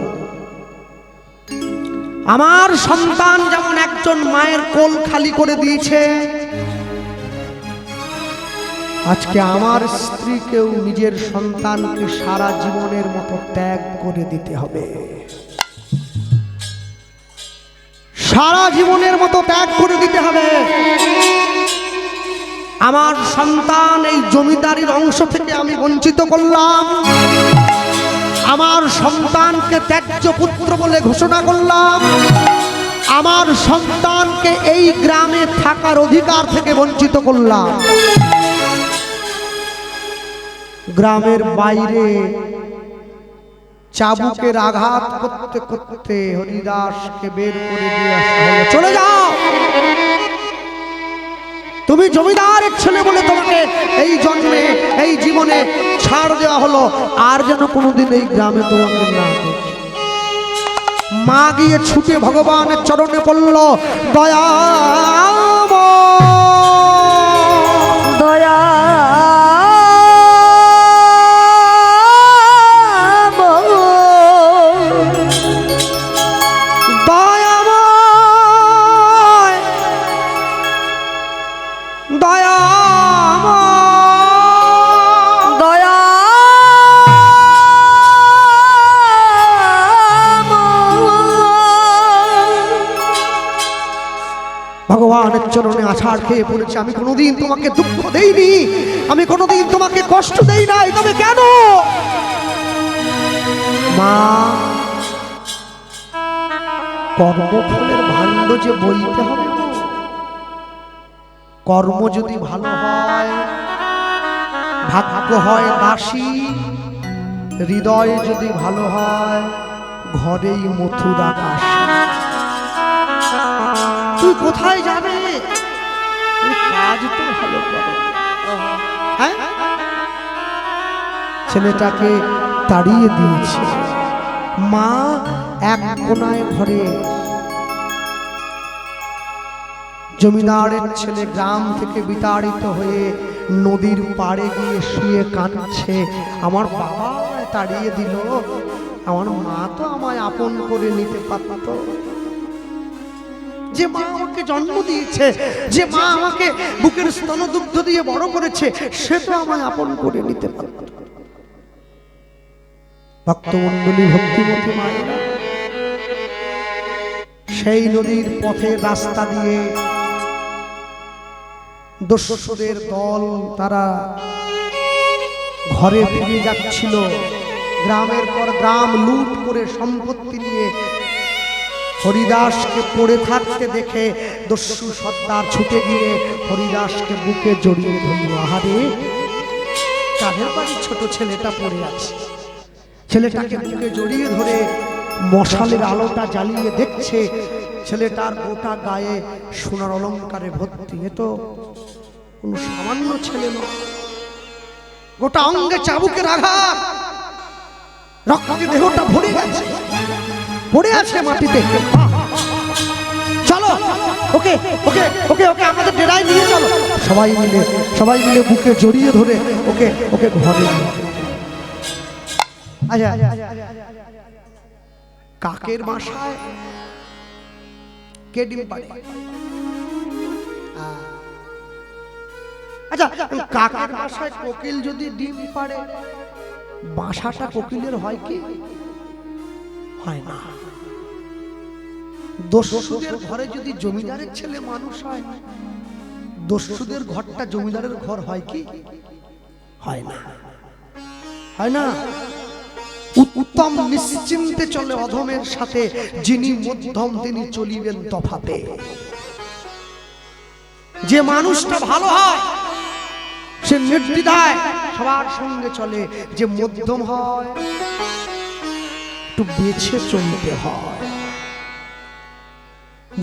আমার সন্তান যেমন একজন মায়ের কোল খালি করে দিয়েছে, আজকে আমার স্ত্রীকেও নিজের সন্তানকে সারা জীবনের মতো ত্যাগ করে দিতে হবে, সারা জীবনের মতো ত্যাগ করে দিতে হবে। আমার সন্তান এই জমিদারির অংশ থেকে আমি বঞ্চিত করলাম, আমার সন্তানকে ত্যায্য পুত্র বলে ঘোষণা করলাম, আমার সন্তানকে এই গ্রামে থাকার অধিকার থেকে বঞ্চিত করলাম। গ্রামের বাইরে চাবুকের আঘাত করতে করতে হরিদাসকে বের করে দিয়ে আসা হলো। চলে যাও, তুমি জমিদারের ছেলে বলে তোমাকে এই জন্মে এই জীবনে ছাড় দেওয়া হলো, আর যেন কোনোদিন এই গ্রামে তোমাকে না দেখি। মা গিয়ে ছুটে ভগবানের চরণে পড়ল, দয়াময় দয়া ভগবানের চরণে আছাড় খেয়ে পড়েছে। আমি কোনোদিন তোমাকে দুঃখ দেইনি, আমি কোনোদিন তোমাকে কষ্ট দেই নাই, তবে কেন মা? কর্মফলের ভাণ্ড যে বইতে হবে, কর্ম যদি ভালো হয়, ভাগ্য হয় দাসী, হৃদয় যদি ভালো হয়, ঘরেই মথুরা কাশী। তুই কোথায় যাবে? কাজ তো ভালো করো। হ্যাঁ, ছেলেটাকে তাড়িয়ে দিয়েছে। মা এক কোনায় ঘরে, জমিদারের ছেলে গ্রাম থেকে বিতাড়িত হয়ে নদীর পাড়ে গিয়ে শুয়ে কাঁদছে। আমার বাবা তাড়িয়ে দিল, আমার মা তো আমায় আপন করে নিতে পারত। যে মা আমাকে জন্ম দিয়েছে, যে মা আমাকে বুকের স্তনদুগ্ধ দিয়ে বড় করেছে, সে তো আমায় আপন করে নিতে পারত। ভক্তমণ্ডলী, ভক্তিমতী মায়েরা সেই নদীর পথের রাস্তা দিয়ে দস্যুদের দল তারা ঘরে ফিরে যাচ্ছিল। গ্রামের পর গ্রাম লুট করে সম্পত্তি নিয়ে হরিদাসকে পড়ে থাকতে দেখে দস্যু সর্দার ছুটে গিয়ে হরিদাসকে বুকে জড়িয়ে ধরল। আহারে, কাদের বাড়ির ছোট ছেলেটা পড়ে আছে। ছেলেটাকে বুকে জড়িয়ে ধরে মশালের আলোটা জ্বালিয়ে দেখছে, ছেলেটার গোটা গায়ে সোনার অলংকারে ভর্তি। এ তো কোনো সামান্য ছেলে নয়, গোটা অঙ্গে চাবুকের আঘাত, রক্তে দেহটা ভরে গেছে, পড়ে আছে মাটিতে। চলো, ওকে ওকে ওকে ওকে আমাদের ডেরায় নিয়ে চলো। সবাই মিলে বুকে জড়িয়ে ধরে ওকে ওকে ঘরে। আচ্ছা, কাকের বাসায় কে ডিম পাড়ে? আচ্ছা, কাকের বাসায় কোকিল যদি ডিম পাড়ে, বাসাটা কোকিলের হয় কি হয় না? দস্যুদের ঘরে যদি জমিদারের ছেলে মানুষ হয়, দস্যুদের ঘরটা জমিদারের ঘর হয় কি হয় না? হয় না? উত্তম নিশ্চিন্তে চলে অধমের সাথে, যিনি মধ্যম তিনি চলিবেন তফাতে। যে মানুষটা ভালো হয় সে নির্দ্বিধায় সবার সঙ্গে চলে, যে মধ্যম হয় একটু বেছে চলতে হয়।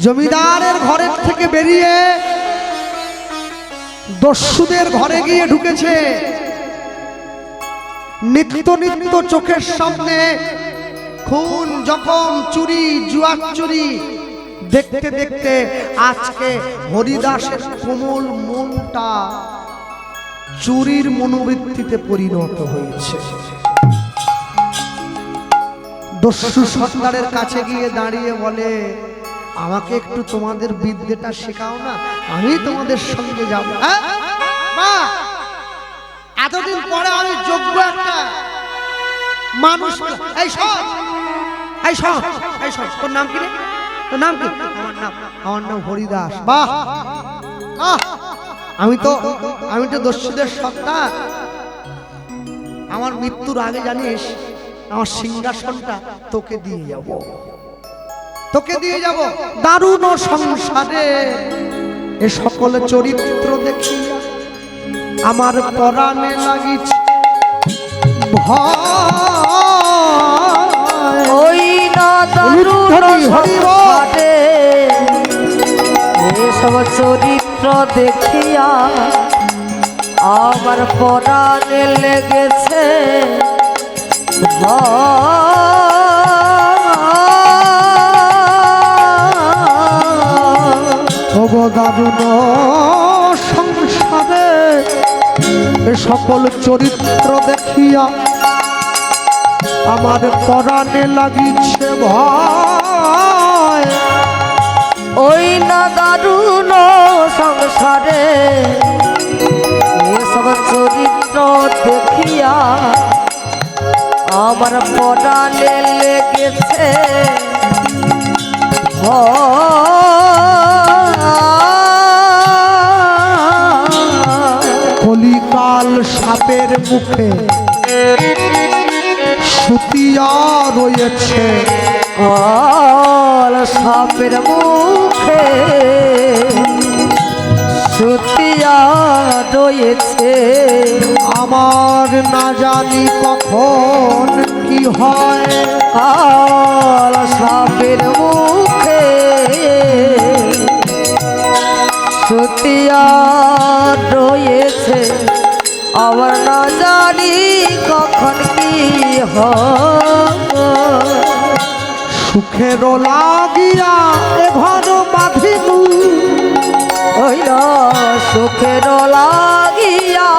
জমিদারের ঘরের থেকে বেরিয়ে দস্যুদের ঘরে গিয়ে ঢুকেছে। নিত্য নিত্য চোখের সামনে খুন, জখম, চুরি, জুয়া চুরি দেখতে দেখতে আজকে হরিদাসের কোমল মনটা চুরির মনোবৃত্তিতে পরিণত হয়েছে। দস্যু সর্দারের কাছে গিয়ে দাঁড়িয়ে বলে, আমাকে একটু তোমাদের বিদ্যেটা শেখাও না, আমি তোমাদের সঙ্গে যাব। এতদিন পরে আমি যোগ্য একটা মানুষ। এই সব এই সব এই সব তোর নাম কি রে? তোর নাম কি? আমার নাম হরিদাস। বাহ, আমি তো দস্যুদের সর্দার। আমার মৃত্যুর আগে জানিস আমার সিংহাসনটা তোকে দিয়ে যাব, তোকে দিয়ে যাব। দারুণ সংসারে এ সকল চরিত্র দেখি আমার পরাণে লাগিছে ভয়। ওই না দারুণ সংসারে এসব চরিত্র দেখিয়া আমার পরাণে লেগেছে দারুণ সংসারে এ সকল চরিত্র দেখিয়া আমার পরাণে লাগিছে ভয়। ওই না দারুণ সংসারে এসব চরিত্র দেখিয়া আমার পরাণে লেগেছে কলিকাল সাপের মুখে সুতিয়া রয়েছে, কল সাপের মুখে সুতিয়া রয়েছে। আমার না জানি কখন কি হয়, কল সাপের মুখে সুতিয়া রয়েছে। আমার না জানি কখন কি হয়। সুখের লাগিয়া এ ঘর বাঁধিলু, হইল সুখের লাগিয়া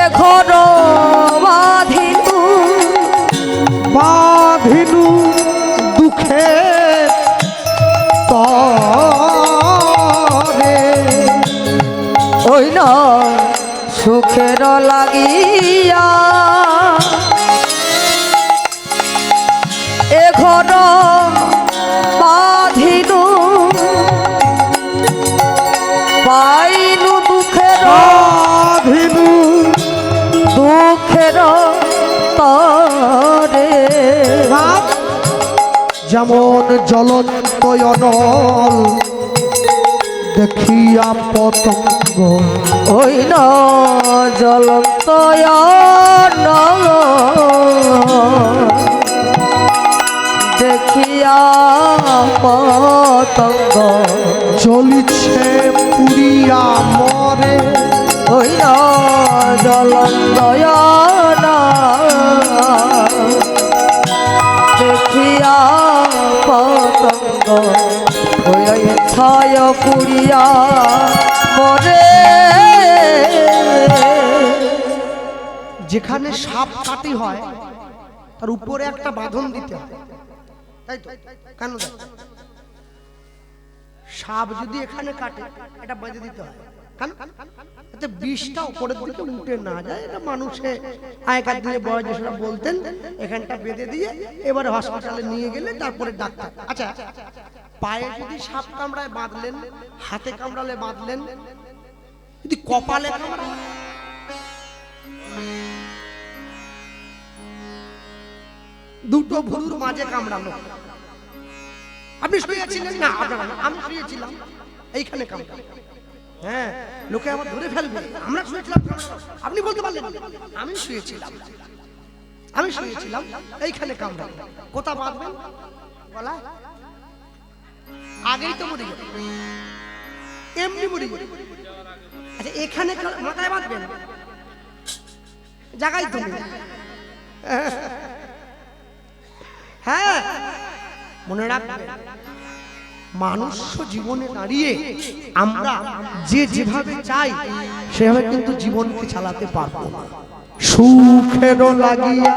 এ ঘর বাঁধিলু, বাঁধিলু দুঃখে তরে। হইল সুখের লাগিয়া এ ঘর বাঁধিলু, পাইলু দুঃখের বাঁধিলু দুঃখের তরে। যেমন জ্বলন্ত অনল দেখিয়া পতঙ্গ, হইল জ্বলন্ত দেখিয়া পতঙ্গ জ্বলিছে পুরিয়া মরে। হইল জ্বলন্ত দেখিয়া পতঙ্গ হইল ছায় পুরিয়া মরে। যেখানে সাপ কাটি হয় তার উপরে একটা বাঁধন দিতে হয়, তাই তো? কেন দেয়? সাপ যদি এখানে কাটে এটা বেঁধে দিতে হয়, কেন? এতে বিষটা উপরের দিকে উঠে না যায়। এটা মানুষে আগেকার দিনে বয়োজ্যেষ্ঠরা বলতেন, এখানটা বেঁধে দিয়ে এবারে হসপিটালে নিয়ে গেলে তারপরে ডাক্তার। আচ্ছা, পায়ে যদি সাপ কামড়ায় বাঁধলেন, হাতে কামড়ালে বাঁধলেন, যদি কপালে কামড়ায়, দুটো ভুরুর মাঝে কামড়ালো, আপনি শুয়েছিলেন না? আমি শুয়েছিলাম, এইখানে কামড়ালো, হ্যাঁ, লোকে আবার ধরে ফেলবে, আমরা শুয়েছিলাম, আপনি বলতে পারলেন আমি শুয়েছিলাম, আমি শুয়েছিলাম, এইখানে কামড়ালো। কোথা বাঁধবেন? বলা আগেই তো মরে যাবে, এমনি মরে যাবে। আচ্ছা, এখানে মাথায় বাঁধবেন, জায়গায় তো নেই। হ্যাঁ, মনে রাখবেন, মানুষ জীবনে দাঁড়িয়ে আমরা যে যেভাবে চাই সেভাবে কিন্তু জীবনকে চালাতে পারবো না। সুখেরও লাগিয়া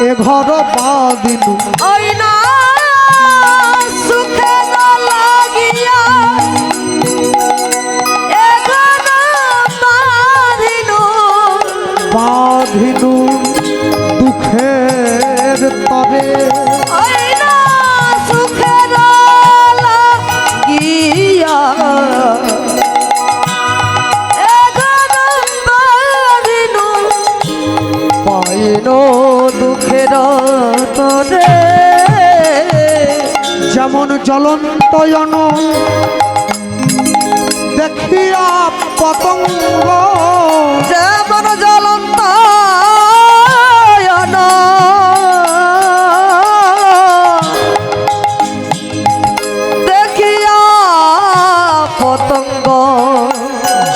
এ ঘর বাঁধিলু, ওই না সুখেরও লাগিয়া এ ঘর বাঁধিলু, বাঁধিলু দুঃখের তরে, ওই না সুখেরও লাগিয়া এ ঘর বাঁধিলু, পাইল দুঃখের তরে। যেমন জ্বলন্ত দেখিয়া পতঙ্গ, যেমন জ্বলন্ত দেখিয়া পতঙ্গ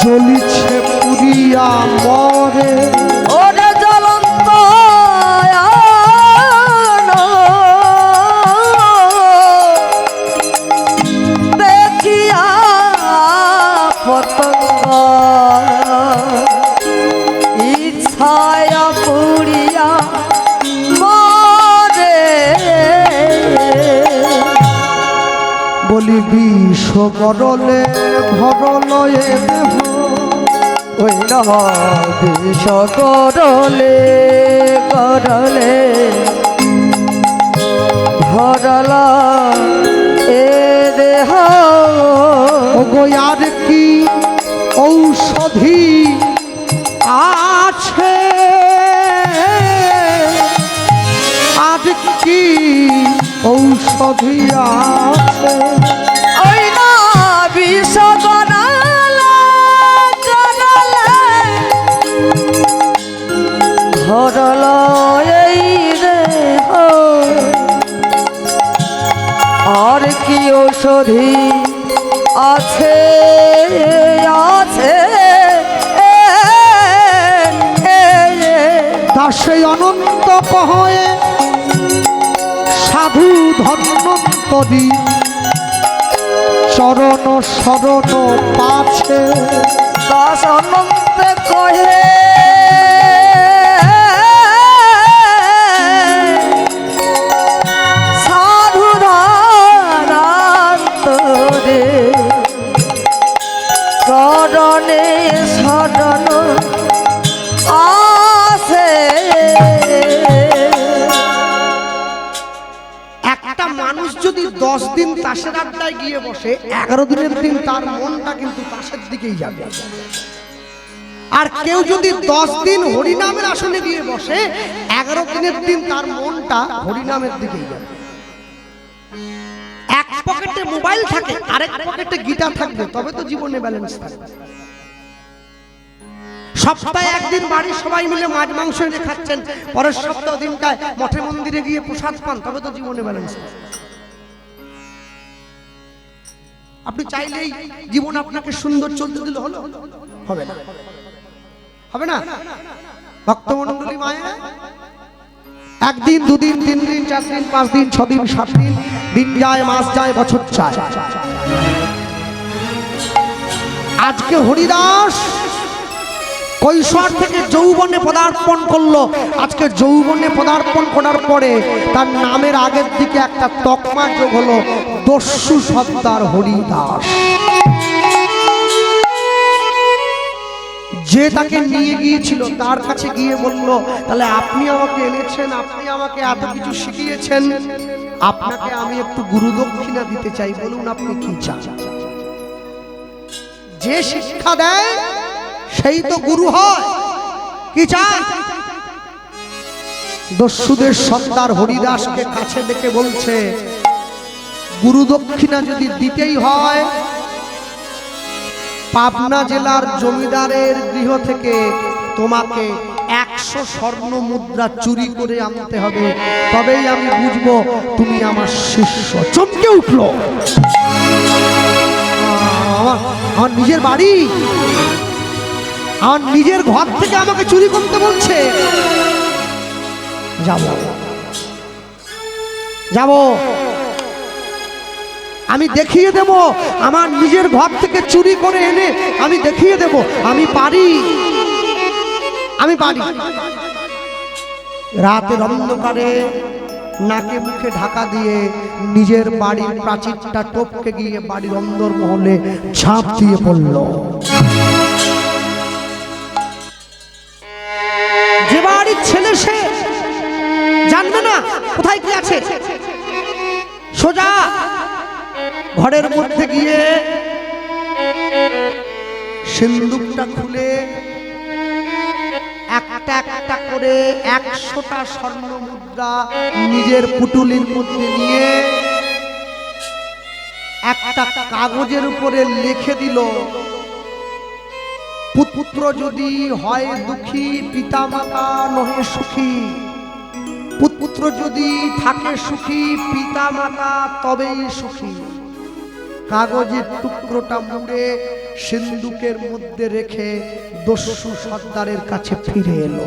জ্বলিছে পুরিয়া মরে, ওরে জ্বলন্ত দেখিয়া পতঙ্গ ইচ্ছায় পুরিয়া মরে। বলি বিষ গরলে ভরলয়ে দেহ, ওই না বিষ করলে করলে ভরলা এ দেহ। ওগো আর কি ঔষধি আছে, আর কি ঔষধি আছে, ওই না বিষ করলে করলে ভরলা এই দেহ। আর কি ঔষধি আছে আছে দাসে অনন্ত কহয়ে সাধু ধন্বন্তরী, চরণ শরণ পাছে, দাস অনন্তে কহে সাধু ধারান্তরে, শরণে শরণ আসে। একটা মানুষ যদি 10 দিন তাসের আড্ডায় গিয়ে বসে, 11 দিনের দিন তার মনটা কিন্তু তাসের দিকেই যাবে। আর কেউ যদি 10 দিন হরিনামের আসনে গিয়ে বসে, 11 দিনের দিন তার মনটা হরিনামের দিকেই যাবে। এক পকেটে মোবাইল থাকে, আরেক পকেটে গিটার থাকবে, তবে তো জীবনে ব্যালেন্স থাকবে। সপ্তাহে একদিন বাড়ির সবাই মিলে মাছ মাংস এনে খাচ্ছেন, পরের সপ্তাহ দিনটায় মঠে মন্দিরে গিয়ে প্রসাদ পান, তবে তো জীবনে ব্যালেন্স থাকবে। আপনি চাইলেই জীবন আপনাকে সুন্দর চলতে দিলে হলো? হবে না, হবে না। ভক্তমণ্ডলী মায়েরা, একদিন, দুদিন, 3 দিন, 4 দিন, 5 দিন, 6 দিন, 7 দিন, দিন যায়, মাস যায়, বছর যায়। আজকে হরিদাস কৈশোর থেকে যৌবনে পদার্পণ করলো। আজকে যৌবনে পদার্পণ করার পরে তার নামের আগের দিকে একটা তকমা যোগ হলো, দস্যু সর্দার হরিদাস। যে তাকে নিয়ে গিয়েছিল তার কাছে গিয়ে বলল, তাহলে আপনি আমাকে এনেছেন, আপনি আমাকে এত কিছু শিখিয়েছেন, আপনাকে আমি একটু গুরুদক্ষিণা দিতে চাই, বলুন আপনি কি চান? যে শিক্ষা দেয় সেই তো গুরু হয়, কি চান? দস্যুদের সর্দার হরিদাসকে কাছে ডেকে বলছে, গুরুদক্ষিণা যদি দিতেই হয়, পাবনা জেলার জমিদারের গৃহ থেকে তোমাকে 100 স্বর্ণ মুদ্রা চুরি করে আনতে হবে, তবেই আমি বুঝবো তুমি আমার শিষ্য। চমকে উঠলো, আমার নিজের বাড়ি, আমার নিজের ঘর থেকে আমাকে চুরি করতে বলছে। যাব আমি দেখিয়ে দেব, আমার নিজের ঘর থেকে চুরি করে এনে আমি দেখিয়ে দেব আমি পারি, আমি পারি। রাতের অন্ধকারে নাকে মুখে ঢাকা দিয়ে নিজের বাড়ির প্রাচীরটা টপকে গিয়ে বাড়ির অন্দরমহলে ঝাঁপ দিয়ে পড়ল। যে বাড়ির ছেলে সে জানবে না কোথায় কি আছে, সোজা ঘরের মধ্যে গিয়ে সিন্দুকটা খুলে একটা একটা করে 100টা স্বর্ণ মুদ্রা নিজের পুটুলির মধ্যে নিয়ে একটা কাগজের উপরে লিখে দিল, পুত্র যদি হয় দুঃখী পিতা মাতা নহে সুখী, পুত্র যদি থাকে সুখী পিতা মাতা তবেই সুখী। কাগজের টুকরোটা মুড়ে সিন্দুকের মধ্যে রেখে দস্যু সর্দারের কাছে ফিরে এলো।